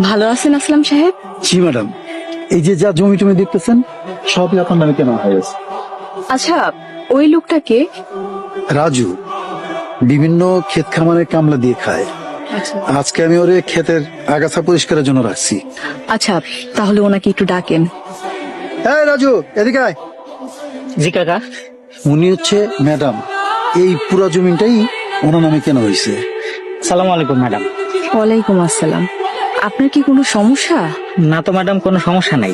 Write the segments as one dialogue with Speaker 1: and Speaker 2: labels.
Speaker 1: ভালো আছেন আসলাম সাহেব?
Speaker 2: জি ম্যাডাম, এই যে যা জমি টমি দেখতেছেন সবই আপনার নামে কেনা হয়ে গেছে।
Speaker 1: আচ্ছা, ওই লোকটাকে?
Speaker 2: রাজু বিভিন্ন ক্ষেত খামারে কামলা দিয়ে খায়। আজকে আমি ওরে ক্ষেতের আগাছা পরিষ্কারের জন্য রাখছি।
Speaker 1: আচ্ছা, তাহলে ওনাকে একটু ডাকেন।
Speaker 2: হ্যাঁ রাজু, এদিকে আয়।
Speaker 3: জি কাকা।
Speaker 2: উনি হচ্ছে ম্যাডাম, এই পুরো জমিটাই ওনার নামে কেনা হয়েছে।
Speaker 3: সালাম আলাইকুম ম্যাডাম।
Speaker 1: ওয়ালাইকুম আসসালাম। আপনার কি কোনো সমস্যা?
Speaker 3: না তো ম্যাডাম, কোনো সমস্যা নাই।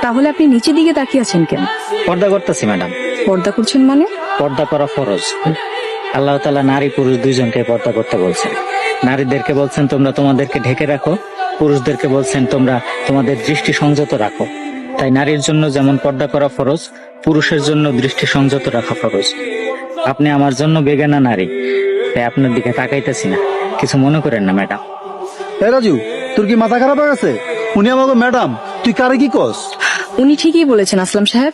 Speaker 1: তাহলে আপনি নিচের দিকে তাকিয়ে আছেন কেন?
Speaker 3: পর্দা করতেছি ম্যাডাম।
Speaker 1: পর্দা করছেন মানে?
Speaker 3: পর্দা করা ফরজ। আল্লাহ তাআলা নারী পুরুষ দুইজনকে পর্দা করতে বলছেন। নারীদেরকে বলছেন তোমরা তোমাদেরকে ঢেকে রাখো, পুরুষদেরকে বলছেন তোমরা তোমাদের দৃষ্টি সংযত রাখো। তাই নারীর জন্য যেমন পর্দা করা ফরজ, পুরুষের জন্য দৃষ্টি সংযত রাখা ফরজ। আপনি আমার জন্য বেগানা নারী, তাই আপনার দিকে তাকাইতেছি না, কিছু মনে করেন না ম্যাডাম।
Speaker 2: হ্যাঁ রাজু, তোর কি মাথা খারাপ হয়ে গেছে? উনি আমাকে ম্যাডাম, তুই কারে কি কস?
Speaker 1: উনি ঠিকই বলেছেন আসলাম সাহেব।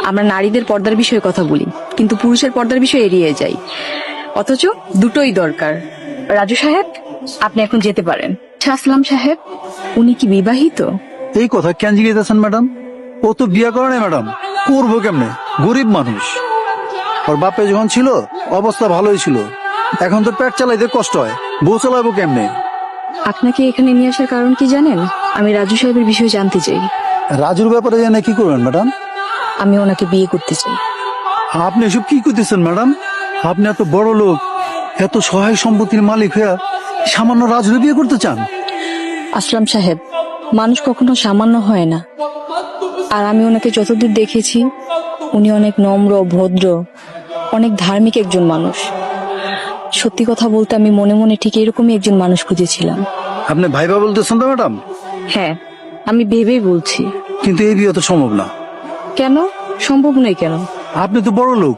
Speaker 1: আমরা নারীদের পর্দার বিষয়ে কথা বলি, কিন্তু পুরুষের পর্দার বিষয়ে এড়িয়ে যাই। অথচ দুটোই দরকার। রাজু সাহেব, আপনি এখন যেতে পারেন। আচ্ছা আসলাম সাহেব, উনি কি বিবাহিত?
Speaker 2: এই কথা কেন জিজ্ঞেসেন ম্যাডাম? ও তো বিয়ে করে না ম্যাডাম, করবো কেমনে? গরিব মানুষ। ওর বাপে যখন ছিল অবস্থা ভালোই ছিল, এখন তো পেট চালাইতে কষ্ট হয়, বউ চালাবো কেমনে?
Speaker 1: আপনাকে এখানে নিয়ে আসার কারণ কি জানেন? আমি রাজু সাহেবের বিষয়ে জানতে চাই।
Speaker 2: রাজুর ব্যাপারে জানে কি করবেন ম্যাডাম?
Speaker 1: আমি ওনাকে বিয়ে করতে চাই।
Speaker 2: আপনি এসব কি করতেছেন ম্যাডাম? আপনি এত বড় লোক, এত সহায় সম্পত্তির মালিক হয়ে সামান্য রাজুরে বিয়ে করতে চান?
Speaker 1: আসলাম সাহেব, মানুষ কখনো সামান্য হয় না। আর আমি ওনাকে যতদূর দেখেছি, উনি অনেক নম্র, ভদ্র, অনেক ধার্মিক একজন মানুষ। সত্যি কথা বলতে আমি মনে মনে ঠিক এরকমই একজন মানুষ খুঁজেছিলাম।
Speaker 2: আপনি ভাইবা বলতেছেন তো ম্যাডাম?
Speaker 1: হ্যাঁ, আমি ভেবেই বলছি।
Speaker 2: কিন্তু এই বিয়ে তো সম্ভব না।
Speaker 1: কেন সম্ভব নয়? কেন?
Speaker 2: আপনি তো বড় লোক,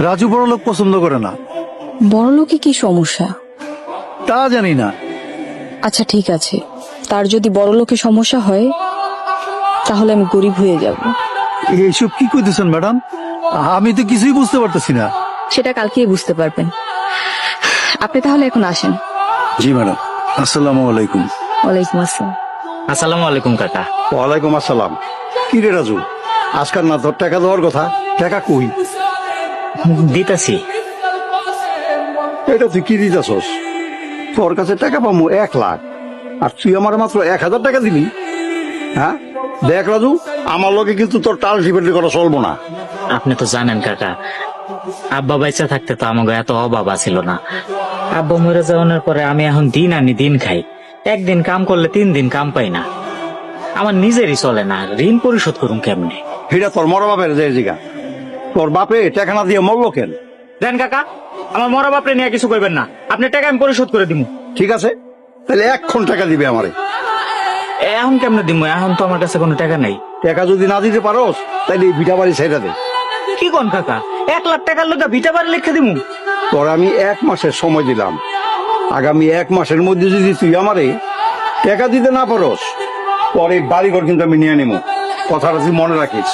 Speaker 2: রাজু বড় লোক পছন্দ করে না।
Speaker 1: বড় লোকে কি সমস্যা?
Speaker 2: তা জানি না।
Speaker 1: আচ্ছা ঠিক আছে, তার যদি বড় লোকে সমস্যা হয়, তাহলে আমি গরিব হয়ে যাব।
Speaker 2: এইসব কি করতেছেন ম্যাডাম? আমি তো কিছুই বুঝতে পারতেছি না।
Speaker 1: সেটা কালকেই বুঝতে পারবেন। আপনি তাহলে এখন আসেন।
Speaker 2: জি ম্যাডাম, আসসালামু আলাইকুম।
Speaker 1: ওয়ালাইকুম আসসালাম।
Speaker 3: আসসালামু আলাইকুম কাকা।
Speaker 4: ওয়ালাইকুম আসসালাম। কি রে রাজু, আজকাল না তোর টাকা দেওয়ার কথা, টাকা কই?
Speaker 3: দিতাছি।
Speaker 4: এটা তুই কি দিতেছস? তোর কাছে টাকা পাবো 1,00,000, আর তুই আমার মাত্র 1,000 টাকা দিবি? হ্যাঁ দেখ রাজু, আমার লোকে কিন্তু তোর টাল টিপেটি করা চলবো না।
Speaker 3: আপনি তো জানেন কাকা, আব্বা বাইচা থাকতে তো আমাকে এত অভাব ছিল না। আব্বা মরে যাওয়ার পরে আমি এখন দিন আনি দিন খাই। একদিন কাম করলে 3 দিন কাম পাই না। আমার নিজেরই চলে না, ঋণ পরিশোধ করুন কেমনে?
Speaker 4: এটা তোর মরা বাপের যে জিগা, তোর বাপে টাকা না দিয়ে মরলো কেন?
Speaker 3: দেন কাকা, আমার মরা বাপরে নিয়ে কিছু কইবেন না। আপনি টাকা আমি পরিশোধ করে দিব।
Speaker 4: ঠিক আছে, তাহলে 1 টাকা দিবে আমারে।
Speaker 3: এখন কেমনে দিব? এখন তো আমার কাছে কোনো টাকা নাই।
Speaker 4: টাকা যদি না দিতে পারোস, তাহলে এই ভিটা বাড়ি ছেড়ে দে।
Speaker 3: কি কোন কাকা, 1,00,000 টাকার লোক ভিটা বাড়ি লিখে দিব?
Speaker 4: তোর আমি 1 মাসের সময় দিলাম, আগামী 1 মাসের মধ্যে যদি তুই আমারে টাকা দিতে না পারোস, পরে বাড়িঘর কিন্তু আমি নিয়ে নেবো। কথাটা তুই মনে রাখিস।